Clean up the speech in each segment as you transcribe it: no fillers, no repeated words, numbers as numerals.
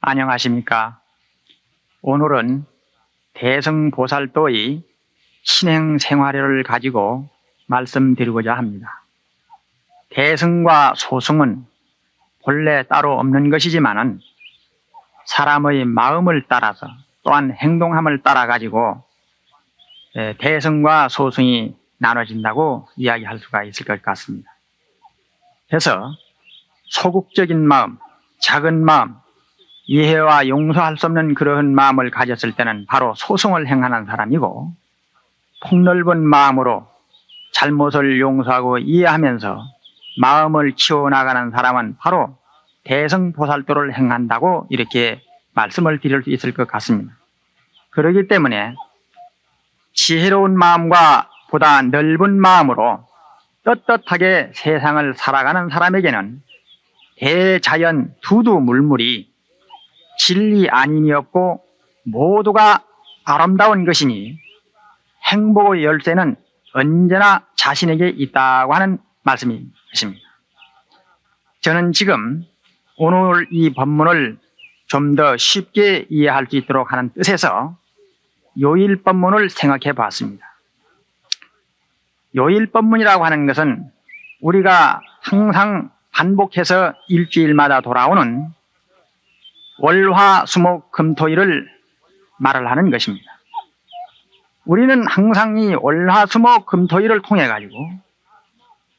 안녕하십니까. 오늘은 대승보살도의 신행생활을 가지고 말씀드리고자 합니다. 대승과 소승은 본래 따로 없는 것이지만은 사람의 마음을 따라서 또한 행동함을 따라 가지고 대승과 소승이 나눠진다고 이야기할 수가 있을 것 같습니다. 그래서 소극적인 마음, 작은 마음, 이해와 용서할 수 없는 그러한 마음을 가졌을 때는 바로 소승을 행하는 사람이고, 폭넓은 마음으로 잘못을 용서하고 이해하면서 마음을 키워나가는 사람은 바로 대승보살도를 행한다고 이렇게 말씀을 드릴 수 있을 것 같습니다. 그렇기 때문에 지혜로운 마음과 보다 넓은 마음으로 떳떳하게 세상을 살아가는 사람에게는 대자연 두두물물이 진리 아님이 없고 모두가 아름다운 것이니 행복의 열쇠는 언제나 자신에게 있다고 하는 말씀이 있습니다. 저는 지금 오늘 이 법문을 좀 더 쉽게 이해할 수 있도록 하는 뜻에서 요일법문을 생각해 보았습니다. 요일법문이라고 하는 것은 우리가 항상 반복해서 일주일마다 돌아오는 월화수목금토일을 말을 하는 것입니다. 우리는 항상 이 월화수목금토일을 통해 가지고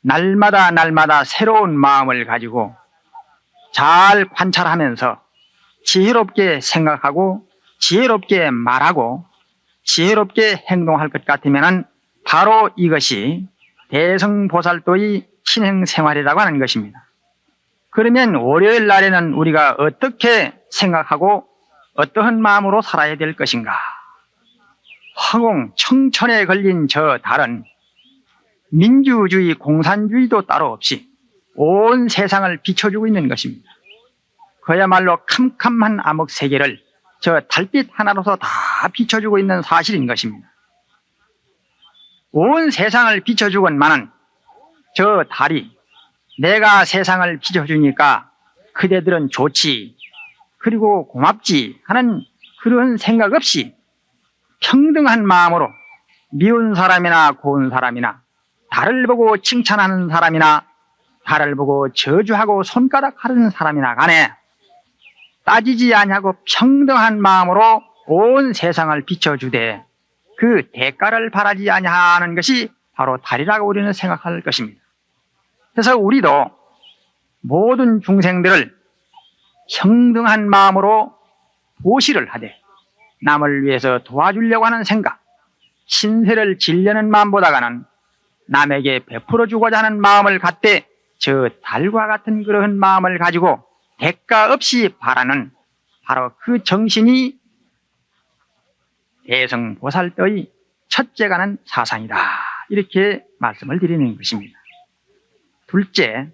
날마다 새로운 마음을 가지고 잘 관찰하면서 지혜롭게 생각하고 지혜롭게 말하고 지혜롭게 행동할 것 같으면 바로 이것이 대승보살도의 신행생활이라고 하는 것입니다. 그러면 월요일 날에는 우리가 어떻게 생각하고 어떠한 마음으로 살아야 될 것인가? 화공 청천에 걸린 저 달은 민주주의 공산주의도 따로 없이 온 세상을 비춰주고 있는 것입니다. 그야말로 캄캄한 암흑 세계를 저 달빛 하나로서 다 비춰주고 있는 사실인 것입니다. 온 세상을 비춰주건만은 저 달이 내가 세상을 비춰주니까 그대들은 좋지, 그리고 고맙지 하는 그런 생각 없이 평등한 마음으로 미운 사람이나 고운 사람이나 달을 보고 칭찬하는 사람이나 달을 보고 저주하고 손가락 하는 사람이나 간에 따지지 아니하고 평등한 마음으로 온 세상을 비춰주되 그 대가를 바라지 아니하는 것이 바로 달이라고 우리는 생각할 것입니다. 그래서 우리도 모든 중생들을 평등한 마음으로 보시를 하되 남을 위해서 도와주려고 하는 생각, 신세를 지려는 마음보다는 남에게 베풀어 주고자 하는 마음을 갖되 저 달과 같은 그러한 마음을 가지고 대가 없이 바라는 바로 그 정신이 대승보살도의 첫째가는 사상이다. 이렇게 말씀을 드리는 것입니다. 둘째,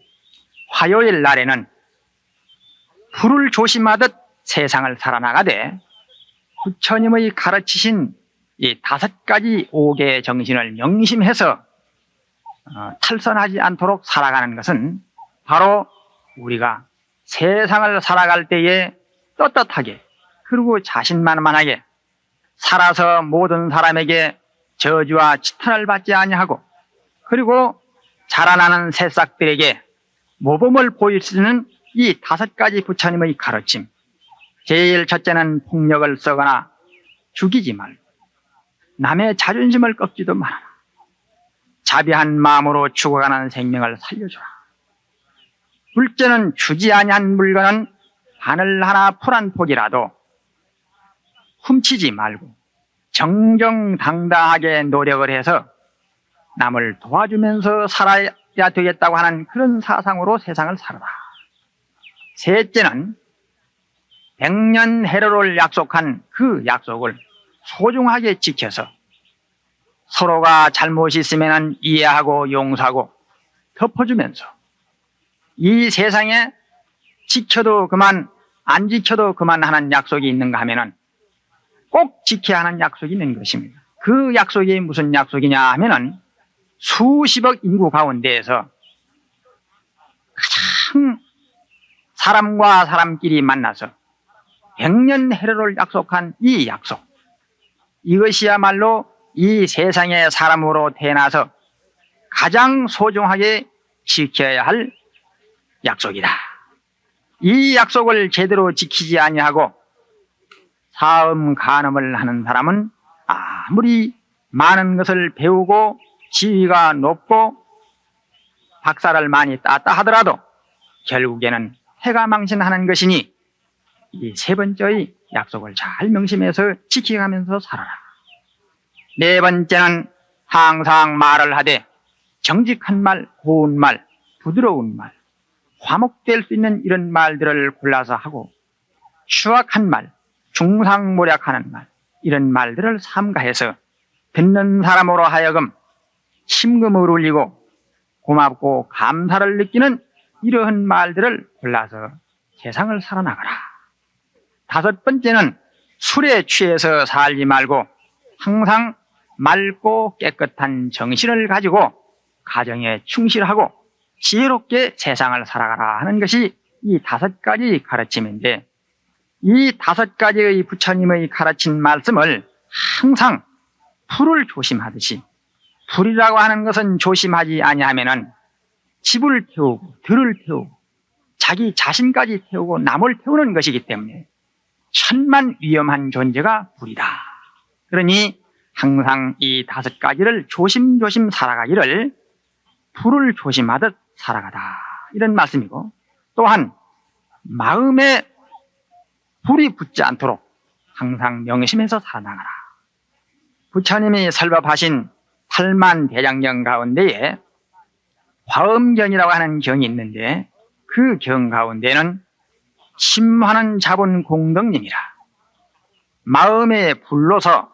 화요일 날에는 불을 조심하듯 세상을 살아나가되 부처님의 가르치신 이 5가지 옥의 정신을 명심해서 탈선하지 않도록 살아가는 것은 바로 우리가 세상을 살아갈 때에 떳떳하게 그리고 자신만만하게 살아서 모든 사람에게 저주와 치탄을 받지 아니하고 그리고 자라나는 새싹들에게 모범을 보일 수 있는 이 5가지 부처님의 가르침. 제일 첫째는 폭력을 써거나 죽이지 말고 남의 자존심을 꺾지도 말아라. 자비한 마음으로 죽어가는 생명을 살려주라. 둘째는 주지 아니한 물건은 바늘 하나 풀 한 폭이라도 훔치지 말고 정정당당하게 노력을 해서 남을 도와주면서 살아야 되겠다고 하는 그런 사상으로 세상을 살아라. 셋째는 백년해로를 약속한 그 약속을 소중하게 지켜서 서로가 잘못이 있으면 이해하고 용서하고 덮어주면서 이 세상에 지켜도 그만 안 지켜도 그만 하는 약속이 있는가 하면은 꼭 지켜야 하는 약속이 있는 것입니다. 그 약속이 무슨 약속이냐 하면은 수십억 인구 가운데에서 가장 사람과 사람끼리 만나서 백년 해로를 약속한 이 약속, 이것이야말로 이 세상의 사람으로 태어나서 가장 소중하게 지켜야 할 약속이다. 이 약속을 제대로 지키지 아니하고 사음 간음을 하는 사람은 아무리 많은 것을 배우고 지위가 높고 박사를 많이 땄다 하더라도 결국에는 패가망신하는 것이니 이 세 번째의 약속을 잘 명심해서 지켜가면서 살아라. 네 번째는 항상 말을 하되 정직한 말, 고운 말, 부드러운 말, 화목될 수 있는 이런 말들을 골라서 하고 추악한 말, 중상모략하는 말, 이런 말들을 삼가해서 듣는 사람으로 하여금 심금을 울리고 고맙고 감사를 느끼는 이러한 말들을 골라서 세상을 살아나가라. 다섯 번째는 술에 취해서 살지 말고 항상 맑고 깨끗한 정신을 가지고 가정에 충실하고 지혜롭게 세상을 살아가라 하는 것이 이 다섯 가지 가르침인데, 이 다섯 가지의 부처님의 가르친 말씀을 항상 불을 조심하듯이, 불이라고 하는 것은 조심하지 아니하면은 집을 태우고 들을 태우고 자기 자신까지 태우고 남을 태우는 것이기 때문에 천만 위험한 존재가 불이다. 그러니 항상 이 다섯 가지를 조심조심 살아가기를 불을 조심하듯 살아가다, 이런 말씀이고, 또한 마음에 불이 붙지 않도록 항상 명심해서 살아나가라. 부처님이 설법하신 8만 대장경 가운데에 화엄경이라고 하는 경이 있는데, 그 경 가운데는 심화는 자본 공덕님이라, 마음에 불로서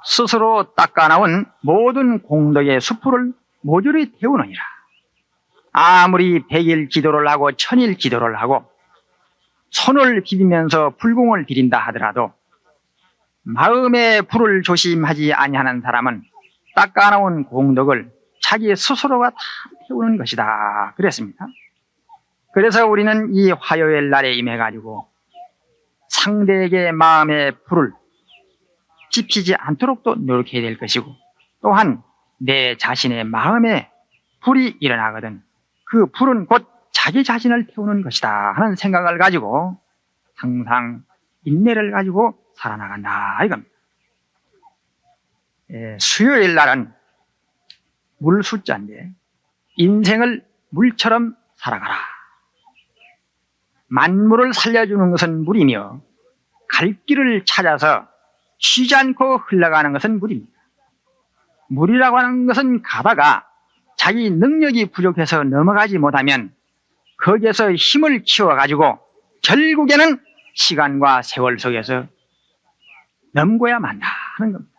스스로 닦아나온 모든 공덕의 수풀을 모조리 태우느니라. 아무리 100일 기도를 하고 1000일 기도를 하고 손을 비비면서 불공을 드린다 하더라도 마음의 불을 조심하지 아니하는 사람은 닦아놓은 공덕을 자기 스스로가 다 태우는 것이다, 그랬습니다. 그래서 우리는 이 화요일 날에 임해가지고 상대에게 마음의 불을 지피지 않도록 또 노력해야 될 것이고, 또한 내 자신의 마음에 불이 일어나거든 그 불은 곧 자기 자신을 태우는 것이다 하는 생각을 가지고 항상 인내를 가지고 살아나간다, 이겁니다. 수요일 날은 물 숫자인데 인생을 물처럼 살아가라. 만물을 살려주는 것은 물이며 갈 길을 찾아서 쉬지 않고 흘러가는 것은 물입니다. 물이라고 하는 것은 가다가 자기 능력이 부족해서 넘어가지 못하면 거기에서 힘을 키워가지고 결국에는 시간과 세월 속에서 넘고야 만다 하는 겁니다.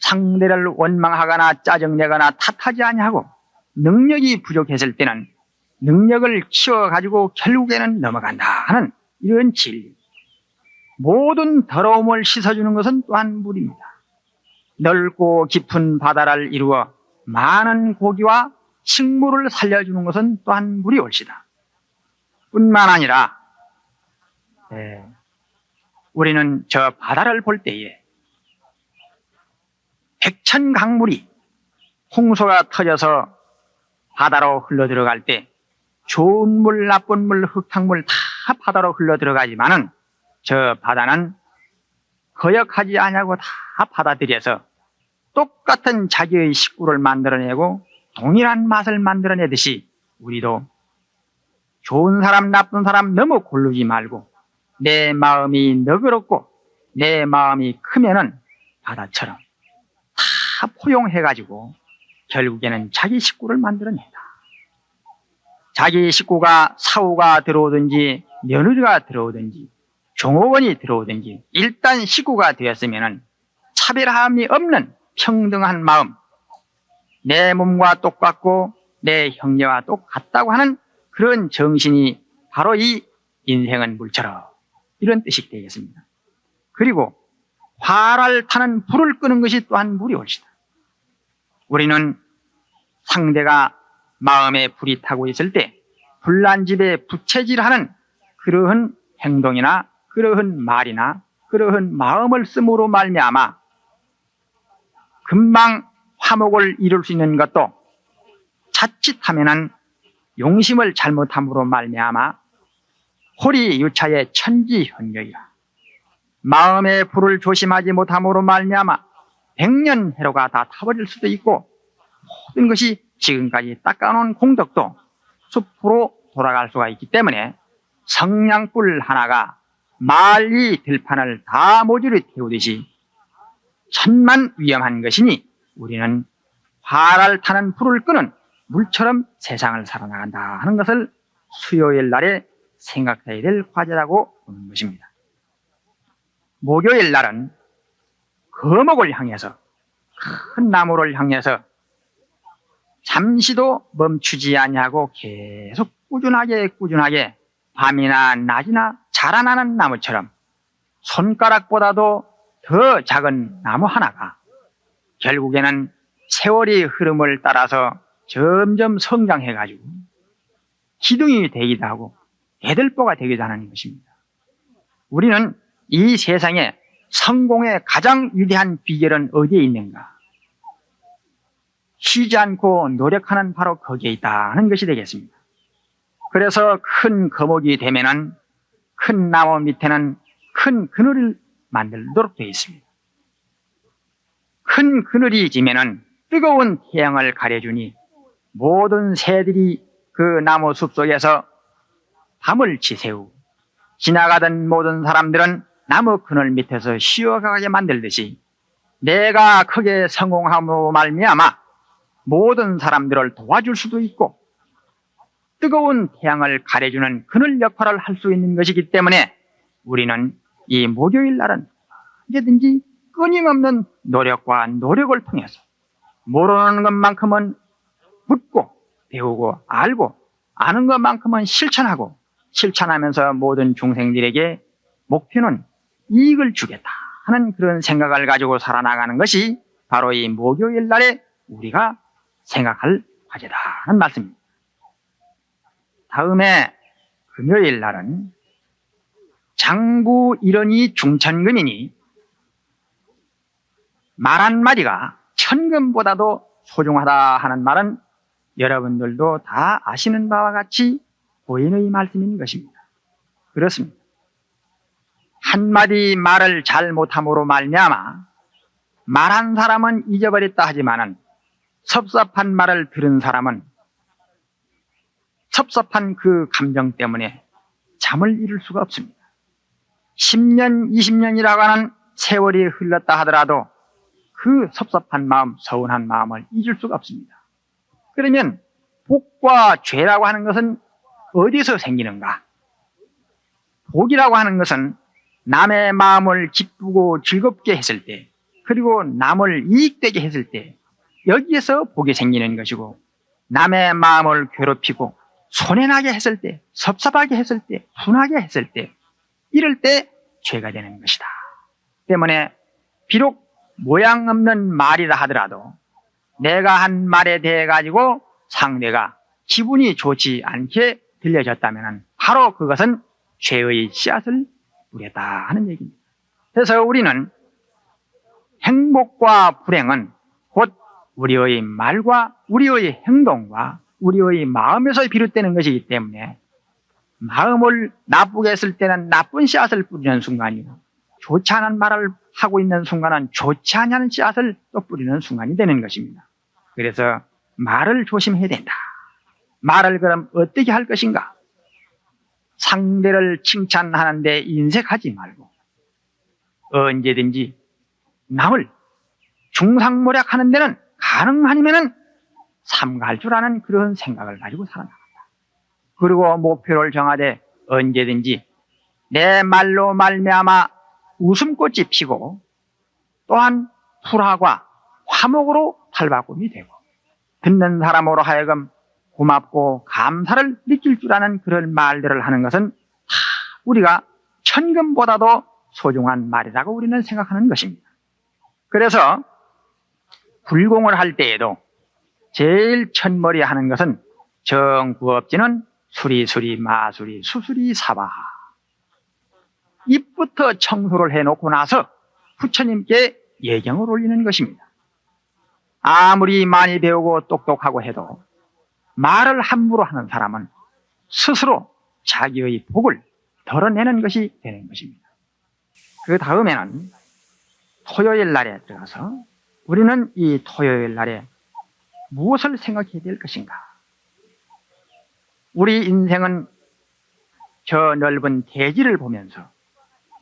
상대를 원망하거나 짜증내거나 탓하지 아니하고 능력이 부족했을 때는 능력을 키워가지고 결국에는 넘어간다 하는 이런 진리. 모든 더러움을 씻어주는 것은 또한 물입니다. 넓고 깊은 바다를 이루어 많은 고기와 식물을 살려주는 것은 또한 물이 올시다. 뿐만 아니라 우리는 저 바다를 볼 때에 백천강물이 홍수가 터져서 바다로 흘러들어갈 때 좋은 물, 나쁜 물, 흙탕물 다 바다로 흘러들어가지만은 저 바다는 거역하지 아니하고 다 받아들여서 똑같은 자기의 식구를 만들어내고 동일한 맛을 만들어내듯이 우리도 좋은 사람, 나쁜 사람 너무 고르지 말고 내 마음이 너그럽고 내 마음이 크면은 바다처럼 다 포용해가지고 결국에는 자기 식구를 만들어낸다. 자기 식구가 사후가 들어오든지 며느리가 들어오든지 종업원이 들어오든지 일단 식구가 되었으면은 차별함이 없는 평등한 마음, 내 몸과 똑같고 내 형제와 똑같다고 하는 그런 정신이 바로 이 인생은 물처럼, 이런 뜻이 되겠습니다. 그리고 화를 타는 불을 끄는 것이 또한 물이 올시다. 우리는 상대가 마음에 불이 타고 있을 때 불난 집에 부채질하는 그러한 행동이나 그러한 말이나 그러한 마음을 씀으로 말미암아 금방 화목을 이룰 수 있는 것도 자칫하면은 용심을 잘못함으로 말미암아 호리유차의 천지현격이라. 마음의 불을 조심하지 못함으로 말미암아 백년해로가 다 타버릴 수도 있고 모든 것이 지금까지 닦아놓은 공덕도 숲으로 돌아갈 수가 있기 때문에 성냥불 하나가 만리 들판을 다 모조리 태우듯이 천만 위험한 것이니 우리는 화를 타는 불을 끄는 물처럼 세상을 살아나간다 하는 것을 수요일 날에 생각해야 될 과제라고 보는 것입니다. 목요일 날은 거목을 향해서 큰 나무를 향해서 잠시도 멈추지 아니하고 계속 꾸준하게 밤이나 낮이나 자라나는 나무처럼 손가락보다도 더 작은 나무 하나가 결국에는 세월의 흐름을 따라서 점점 성장해가지고 기둥이 되기도 하고 대들보가 되기도 하는 것입니다. 우리는 이 세상에 성공의 가장 위대한 비결은 어디에 있는가? 쉬지 않고 노력하는 바로 거기에 있다 하는 것이 되겠습니다. 그래서 큰 거목이 되면은 큰 나무 밑에는 큰 그늘을 만들도록 되어 있습니다. 큰 그늘이 지면은 뜨거운 태양을 가려주니 모든 새들이 그 나무 숲 속에서 밤을 지새우고 지나가던 모든 사람들은 나무 그늘 밑에서 쉬어가게 만들듯이 내가 크게 성공함으로 말미암아 모든 사람들을 도와줄 수도 있고 뜨거운 태양을 가려주는 그늘 역할을 할 수 있는 것이기 때문에 우리는 이 목요일 날은 언제든지 끊임없는 노력과 노력을 통해서 모르는 것만큼은 묻고 배우고 알고 아는 것만큼은 실천하고 실천하면서 모든 중생들에게 목표는 이익을 주겠다 하는 그런 생각을 가지고 살아나가는 것이 바로 이 목요일 날에 우리가 생각할 과제다 하는 말씀입니다. 다음에 금요일 날은 장부 일원이 중천금이니 말 한마디가 천금보다도 소중하다 하는 말은 여러분들도 다 아시는 바와 같이 고인의 말씀인 것입니다. 그렇습니다. 한마디 말을 잘못함으로 말미암아 말한 사람은 잊어버렸다 하지만은 섭섭한 말을 들은 사람은 섭섭한 그 감정 때문에 잠을 이룰 수가 없습니다. 10년, 20년이라고 하는 세월이 흘렀다 하더라도 그 섭섭한 마음, 서운한 마음을 잊을 수가 없습니다. 그러면 복과 죄라고 하는 것은 어디서 생기는가? 복이라고 하는 것은 남의 마음을 기쁘고 즐겁게 했을 때, 그리고 남을 이익되게 했을 때 여기에서 복이 생기는 것이고, 남의 마음을 괴롭히고 손해나게 했을 때, 섭섭하게 했을 때, 분하게 했을 때, 이럴 때 죄가 되는 것이다. 때문에 비록 모양 없는 말이라 하더라도 내가 한 말에 대해 가지고 상대가 기분이 좋지 않게 들려졌다면 바로 그것은 죄의 씨앗을 뿌렸다 하는 얘기입니다. 그래서 우리는 행복과 불행은 곧 우리의 말과 우리의 행동과 우리의 마음에서 비롯되는 것이기 때문에 마음을 나쁘게 했을 때는 나쁜 씨앗을 뿌리는 순간이고 좋지 않은 말을 하고 있는 순간은 좋지 않은 씨앗을 또 뿌리는 순간이 되는 것입니다. 그래서 말을 조심해야 된다. 말을 그럼 어떻게 할 것인가? 상대를 칭찬하는데 인색하지 말고 언제든지 남을 중상모략하는 데는 가능하면은 삼가할 줄 아는 그런 생각을 가지고 살아나간다. 그리고 목표를 정하되 언제든지 내 말로 말미암아 웃음꽃이 피고 또한 불화가 화목으로 탈바꿈이 되고 듣는 사람으로 하여금 고맙고 감사를 느낄 줄 아는 그런 말들을 하는 것은 다 우리가 천금보다도 소중한 말이라고 우리는 생각하는 것입니다. 그래서 불공을 할 때에도 제일 첫머리 하는 것은 정구업지는 수리수리 마수리 수수리 사바하. 입부터 청소를 해놓고 나서 부처님께 예경을 올리는 것입니다. 아무리 많이 배우고 똑똑하고 해도 말을 함부로 하는 사람은 스스로 자기의 복을 덜어내는 것이 되는 것입니다. 그 다음에는 토요일 날에 들어가서 우리는 이 토요일 날에 무엇을 생각해야 될 것인가? 우리 인생은 저 넓은 대지를 보면서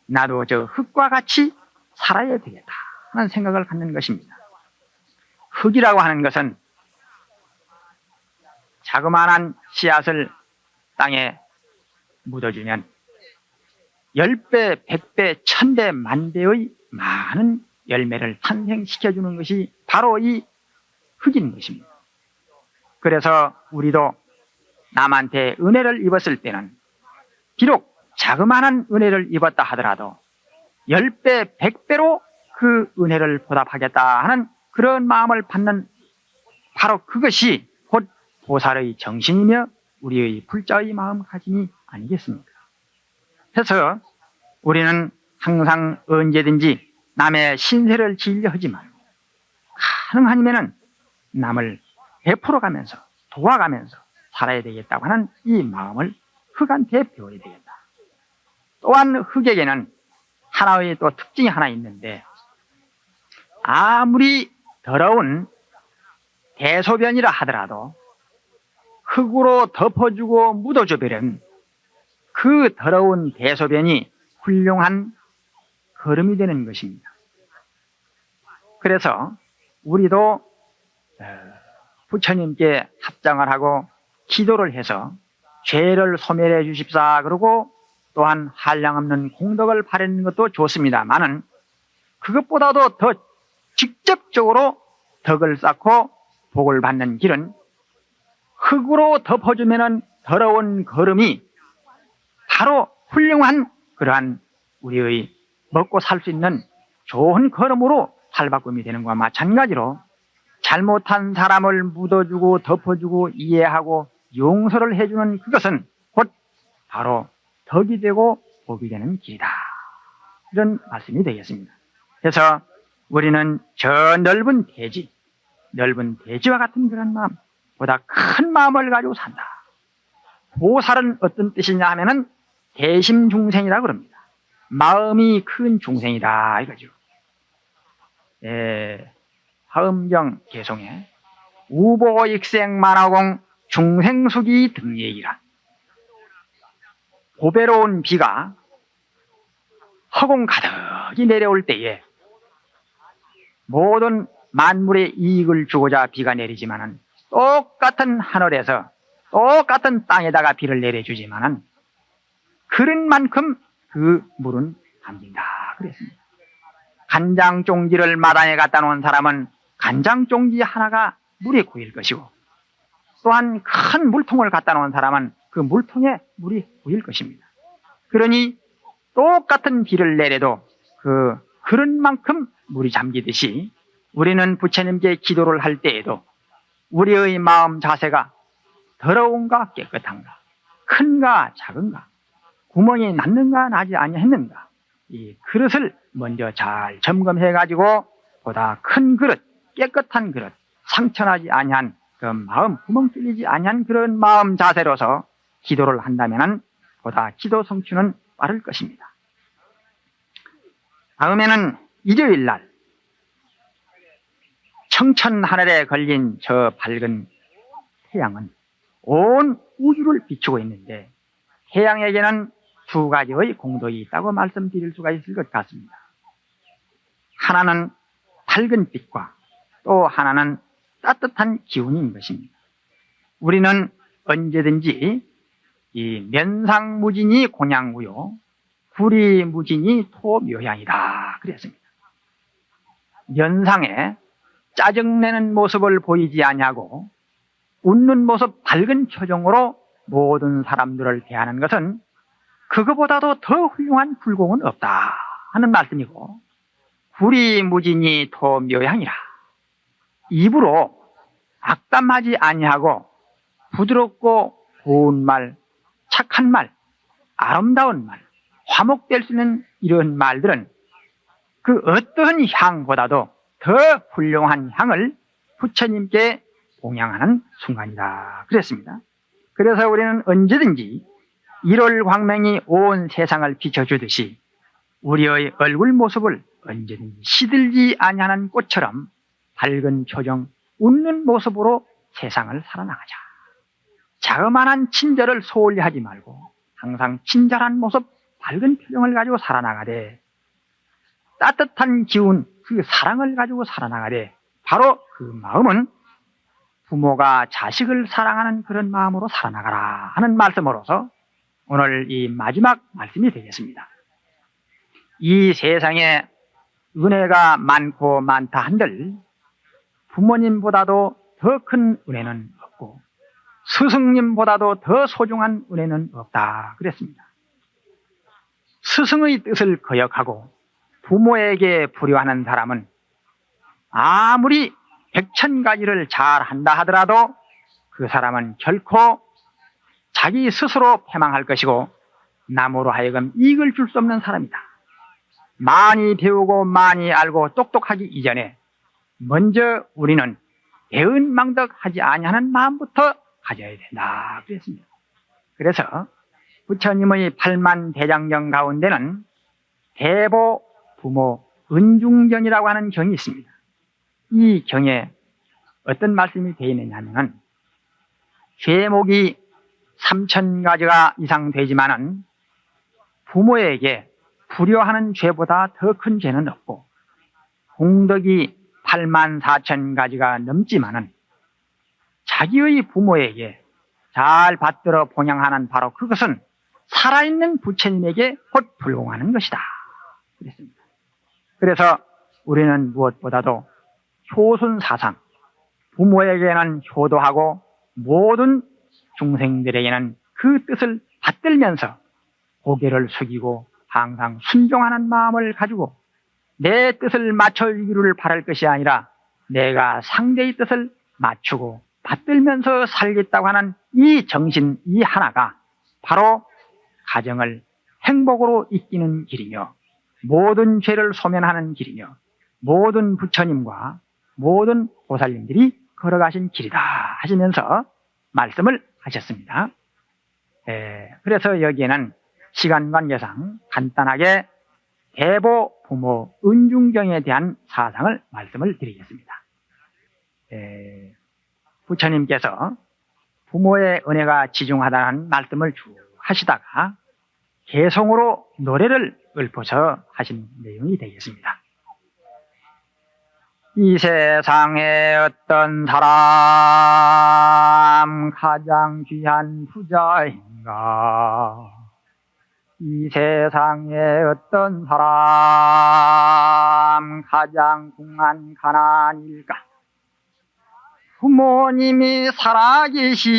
나도 저 흙과 같이 살아야 되겠다 하는 생각을 갖는 것입니다. 흙이라고 하는 것은 자그마한 씨앗을 땅에 묻어주면 10배, 100배, 1000배, 만배의 많은 열매를 탄생시켜주는 것이 바로 이 흙인 것입니다. 그래서 우리도 남한테 은혜를 입었을 때는 비록 자그마한 은혜를 입었다 하더라도 10배, 100배로 그 은혜를 보답하겠다 하는 그런 마음을 받는 바로 그것이 곧 보살의 정신이며 우리의 불자의 마음가짐이 아니겠습니까? 그래서 우리는 항상 언제든지 남의 신세를 지으려 하지 말고 가능하면은 남을 베풀어가면서 도와가면서 살아야 되겠다고 하는 이 마음을 흙한테 배워야 되겠다. 또한 흙에게는 하나의 또 특징이 하나 있는데 아무리 더러운 대소변이라 하더라도 흙으로 덮어주고 묻어줘버린 그 더러운 대소변이 훌륭한 거름이 되는 것입니다. 그래서 우리도 부처님께 합장을 하고 기도를 해서 죄를 소멸해 주십사 그러고 또한 한량없는 공덕을 바라는 것도 좋습니다만은 그것보다도 더 직접적으로 덕을 쌓고 복을 받는 길은 흙으로 덮어주면 더러운 거름이 바로 훌륭한 그러한 우리의 먹고 살 수 있는 좋은 걸음으로 탈바꿈이 되는 것과 마찬가지로 잘못한 사람을 묻어주고 덮어주고 이해하고 용서를 해주는 그것은 곧 바로 덕이 되고 복이 되는 길이다. 이런 말씀이 되겠습니다. 그래서 우리는 저 넓은 대지와 같은 그런 마음, 보다 큰 마음을 가지고 산다. 보살은 어떤 뜻이냐 하면은 대심중생이라고 그럽니다. 마음이 큰 중생이다 이거죠. 화엄경 개송에 우보익생 만화공 중생수기 등예이라. 고배로운 비가 허공 가득히 내려올 때에 모든 만물의 이익을 주고자 비가 내리지만은 똑같은 하늘에서 똑같은 땅에다가 비를 내려주지만은 그런 만큼 그 물은 담긴다 그랬습니다. 간장종지를 마당에 갖다 놓은 사람은 간장종지 하나가 물에 고일 것이고 또한 큰 물통을 갖다 놓은 사람은 그 물통에 물이 고일 것입니다. 그러니 똑같은 비를 내려도 그런 만큼 물이 잠기듯이 우리는 부처님께 기도를 할 때에도 우리의 마음 자세가 더러운가 깨끗한가, 큰가 작은가, 구멍이 났는가 나지 아니했는가, 이 그릇을 먼저 잘 점검해 가지고 보다 큰 그릇, 깨끗한 그릇, 상처나지 아니한 그 마음, 구멍 뚫리지 아니한 그런 마음 자세로서 기도를 한다면 보다 기도 성취는 빠를 것입니다. 다음에는 일요일 날 청천 하늘에 걸린 저 밝은 태양은 온 우주를 비추고 있는데 태양에게는 두 가지의 공덕이 있다고 말씀드릴 수가 있을 것 같습니다. 하나는 밝은 빛과 또 하나는 따뜻한 기운인 것입니다. 우리는 언제든지 이 면상무진이 공양무요 구리무진이 토묘향이다 그랬습니다. 면상에 짜증내는 모습을 보이지 아니하고 웃는 모습 밝은 표정으로 모든 사람들을 대하는 것은 그거보다도 더 훌륭한 불공은 없다 하는 말씀이고, 구리무진이 토묘향이라. 입으로 악담하지 아니하고 부드럽고 고운 말, 착한 말, 아름다운 말, 화목될 수 있는 이런 말들은 그 어떤 향보다도 더 훌륭한 향을 부처님께 봉양하는 순간이다 그랬습니다. 그래서 우리는 언제든지 1월 광명이 온 세상을 비춰주듯이 우리의 얼굴 모습을 언제든지 시들지 아니하는 꽃처럼 밝은 표정, 웃는 모습으로 세상을 살아나가자. 자그마한 친절을 소홀히 하지 말고 항상 친절한 모습, 밝은 표정을 가지고 살아나가되 따뜻한 기운, 그 사랑을 가지고 살아나가되 바로 그 마음은 부모가 자식을 사랑하는 그런 마음으로 살아나가라 하는 말씀으로서 오늘 이 마지막 말씀이 되겠습니다. 이 세상에 은혜가 많고 많다 한들 부모님보다도 더 큰 은혜는 없고 스승님보다도 더 소중한 은혜는 없다 그랬습니다. 스승의 뜻을 거역하고 부모에게 불효하는 사람은 아무리 100,000가지를 잘한다 하더라도 그 사람은 결코 자기 스스로 패망할 것이고 남으로 하여금 이익을 줄 수 없는 사람이다. 많이 배우고 많이 알고 똑똑하기 이전에 먼저 우리는 배은망덕하지 아니하는 마음부터 가져야 된다 그랬습니다. 그래서 부처님의 8만대장경 가운데는 대보 부모 은중경이라고 하는 경이 있습니다. 이 경에 어떤 말씀이 되어 있느냐면 죄목이 3,000가지가 이상 되지만은 부모에게 불효하는 죄보다 더 큰 죄는 없고 공덕이 84,000가지가 넘지만은 자기의 부모에게 잘 받들어 봉양하는 바로 그것은 살아있는 부처님에게 곧 불공하는 것이다 그랬습니다. 그래서 우리는 무엇보다도 효순사상, 부모에게는 효도하고 모든 중생들에게는 그 뜻을 받들면서 고개를 숙이고 항상 순종하는 마음을 가지고 내 뜻을 맞춰주기를 바랄 것이 아니라 내가 상대의 뜻을 맞추고 받들면서 살겠다고 하는 이 정신, 이 하나가 바로 가정을 행복으로 이끄는 길이며 모든 죄를 소면하는 길이며 모든 부처님과 모든 보살님들이 걸어가신 길이다 하시면서 말씀을 하셨습니다. 그래서 여기에는 시간 관계상 간단하게 대보 부모 은중경에 대한 사상을 말씀을 드리겠습니다. 부처님께서 부모의 은혜가 지중하다는 말씀을 쭉 하시다가 개성으로 노래를 읊어서 하신 내용이 되겠습니다. 이 세상에 어떤 사람 가장 귀한 부자인가? 이 세상에 어떤 사람 가장 궁한 가난일까? 부모님이 살아계신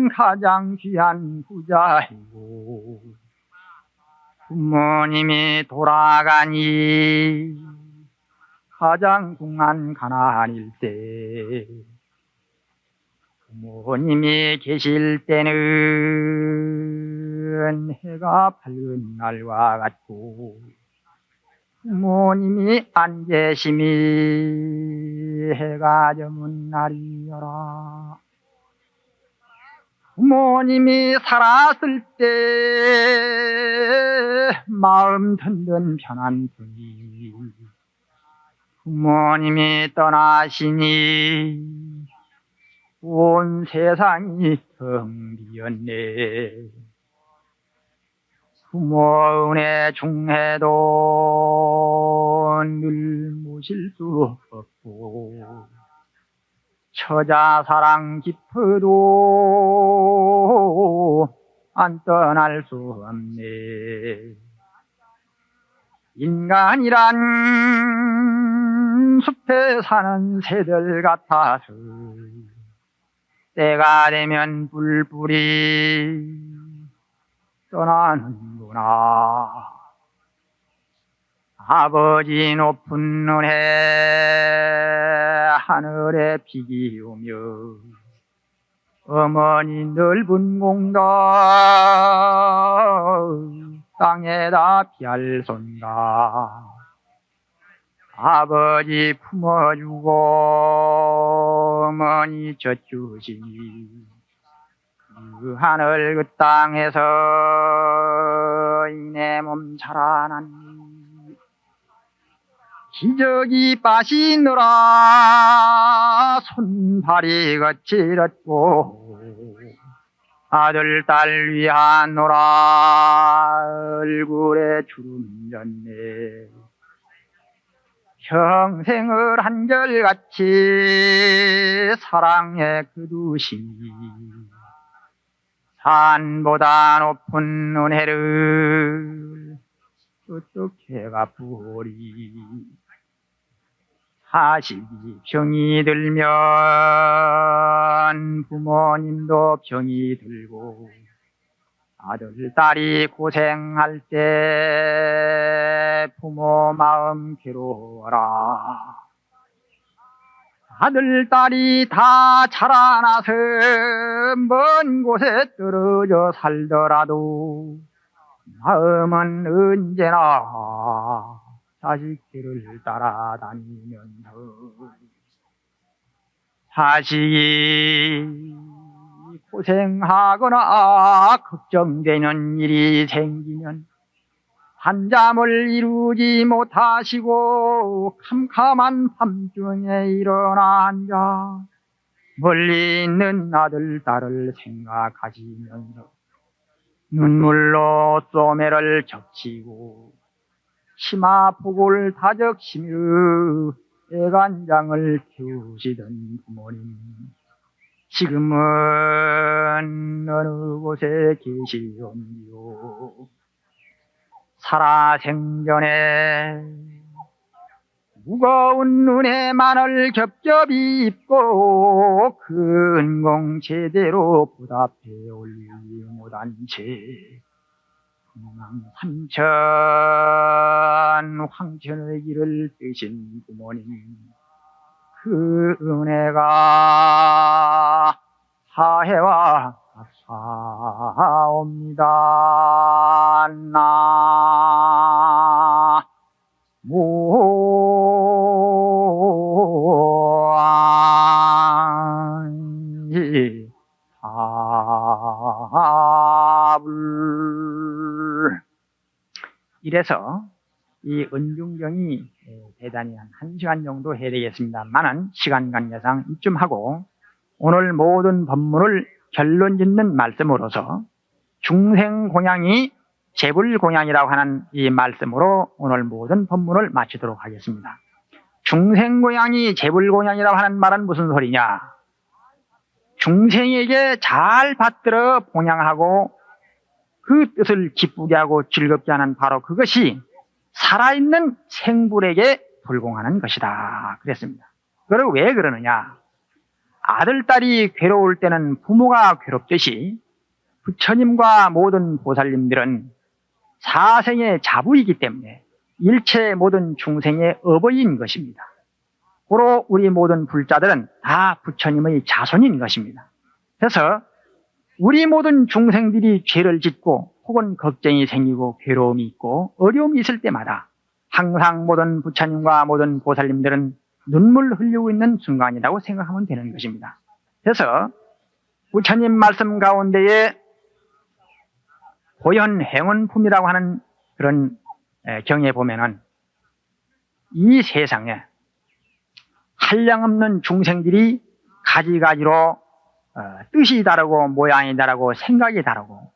가장 귀한 부자이고 부모님이 돌아가니 가장 궁한 가난일 때 부모님이 계실 때는 해가 밝은 날과 같고 부모님이 안 계심이 해가 저문 날이여라. 부모님이 살았을 때 마음 든든 편한 분이 부모님이 떠나시니 온 세상이 텅 비었네. 부모 은혜 중해도 늘 모실 수 없고 처자 사랑 깊어도 안 떠날 수 없네. 인간이란 숲에 사는 새들 같아서 때가 되면 뿔뿔이 떠나는구나. 아버지 높은 은혜 하늘에 비기우며 어머니 넓은 공덕 땅에다 비알 쏜다. 아버지 품어주고 어머니 젖주시니 그 하늘 그 땅에서 내 몸 자라나니 기저귀 빠시느라 손발이 거칠었고 아들 딸 위하노라 얼굴에 주름 졌네. 평생을 한결같이 사랑에 거두시니 산보다 높은 은혜를 어떻게 갚으리. 사십이 병이 들면 부모님도 병이 들고 아들 딸이 고생할 때 부모 마음 괴로워라. 아들 딸이 다 자라나서 먼 곳에 떨어져 살더라도 마음은 언제나 자식들을 따라다니면서 자식이 고생하거나 걱정되는 일이 생기면 한잠을 이루지 못하시고 캄캄한 밤중에 일어나 앉아 멀리 있는 아들 딸을 생각하시면서 눈물로 소매를 적시고 치마폭을 다적시며 애간장을 키우시던 부모님 지금은 어느 곳에 계시옵니요. 살아생전에 무거운 은혜만을 겹겹이 입고 그 은공 제대로 보답해 올리지 못한 채 삼천 황천의 길을 뜨신 부모님 그 은혜가 사해와 사옵니다. 이래서 이 은중경이 대단히 한 1시간 정도 해야 되겠습니다만은 시간 관계상 이쯤 하고 오늘 모든 법문을 결론 짓는 말씀으로서 중생공양이 재불공양이라고 하는 이 말씀으로 오늘 모든 법문을 마치도록 하겠습니다. 중생공양이 재불공양이라고 하는 말은 무슨 소리냐? 중생에게 잘 받들어 봉양하고 그 뜻을 기쁘게 하고 즐겁게 하는 바로 그것이 살아있는 생불에게 불공하는 것이다 그랬습니다. 그리고 왜 그러느냐? 아들, 딸이 괴로울 때는 부모가 괴롭듯이 부처님과 모든 보살님들은 사생의 자부이기 때문에 일체 모든 중생의 어버이인 것입니다. 고로 우리 모든 불자들은 다 부처님의 자손인 것입니다. 그래서 우리 모든 중생들이 죄를 짓고 혹은 걱정이 생기고 괴로움이 있고 어려움이 있을 때마다 항상 모든 부처님과 모든 보살님들은 눈물 흘리고 있는 순간이라고 생각하면 되는 것입니다. 그래서 부처님 말씀 가운데에 고현행원품이라고 하는 그런 경에 보면은 이 세상에 한량없는 중생들이 가지가지로 뜻이 다르고 모양이 다르고 생각이 다르고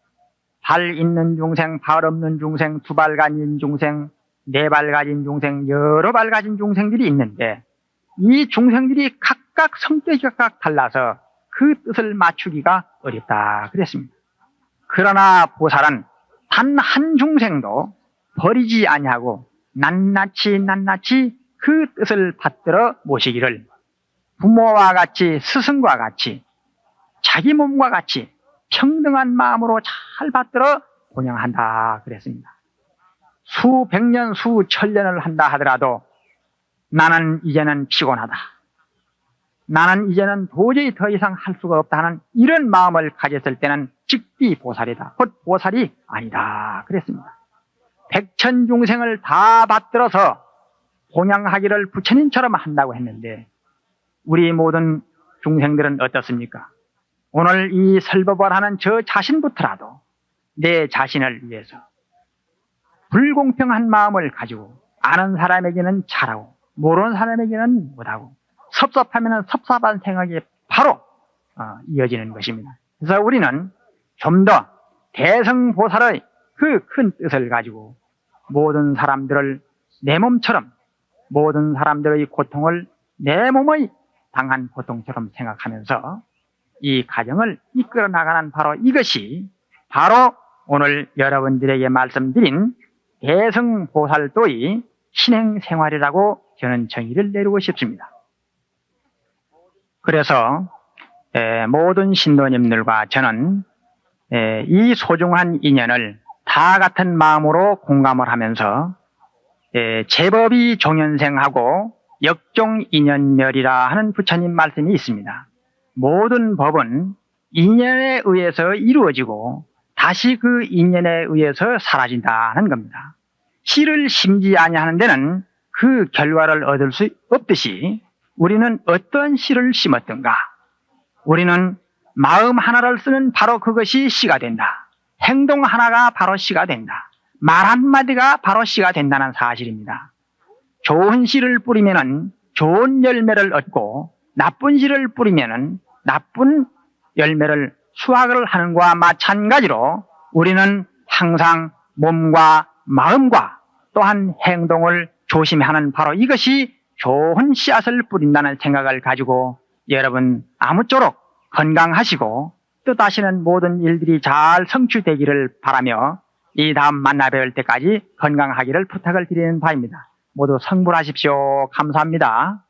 발 있는 중생, 발 없는 중생, 두 발 가진 중생, 네 발 가진 중생, 여러 발 가진 중생들이 있는데 이 중생들이 각각 성격이 각각 달라서 그 뜻을 맞추기가 어렵다 그랬습니다. 그러나 보살은 단 한 중생도 버리지 아니하고 낱낱이 그 뜻을 받들어 모시기를 부모와 같이 스승과 같이 자기 몸과 같이 평등한 마음으로 잘 받들어 공양한다 그랬습니다. 수백 년, 수천 년을 한다 하더라도 나는 이제는 피곤하다. 나는 이제는 도저히 더 이상 할 수가 없다 하는 이런 마음을 가졌을 때는 즉비보살이다. 곧 보살이 아니다. 그랬습니다. 백천중생을 다 받들어서 봉양하기를 부처님처럼 한다고 했는데 우리 모든 중생들은 어떻습니까? 오늘 이 설법을 하는 저 자신부터라도 내 자신을 위해서 불공평한 마음을 가지고 아는 사람에게는 잘하고 모르는 사람에게는 못하고 섭섭하면 섭섭한 생각이 바로 이어지는 것입니다. 그래서 우리는 좀 더 대성보살의 그 큰 뜻을 가지고 모든 사람들을 내 몸처럼 모든 사람들의 고통을 내 몸의 당한 고통처럼 생각하면서 이 가정을 이끌어 나가는 바로 이것이 바로 오늘 여러분들에게 말씀드린 대성보살도의 신행생활이라고 저는 정의를 내리고 싶습니다. 그래서 모든 신도님들과 저는 이 소중한 인연을 다 같은 마음으로 공감을 하면서 제법이 종연생하고 역종인연멸이라 하는 부처님 말씀이 있습니다. 모든 법은 인연에 의해서 이루어지고 다시 그 인연에 의해서 사라진다는 겁니다. 씨를 심지 아니하는 데는 그 결과를 얻을 수 없듯이 우리는 어떤 씨를 심었던가 우리는 마음 하나를 쓰는 바로 그것이 씨가 된다. 행동 하나가 바로 씨가 된다. 말 한마디가 바로 씨가 된다는 사실입니다. 좋은 씨를 뿌리면은 좋은 열매를 얻고 나쁜 씨를 뿌리면은 나쁜 열매를 수확을 하는 것과 마찬가지로 우리는 항상 몸과 마음과 또한 행동을 조심하는 바로 이것이 좋은 씨앗을 뿌린다는 생각을 가지고 여러분 아무쪼록 건강하시고 뜻하시는 모든 일들이 잘 성취되기를 바라며 이 다음 만나 뵐 때까지 건강하기를 부탁을 드리는 바입니다. 모두 성불하십시오. 감사합니다.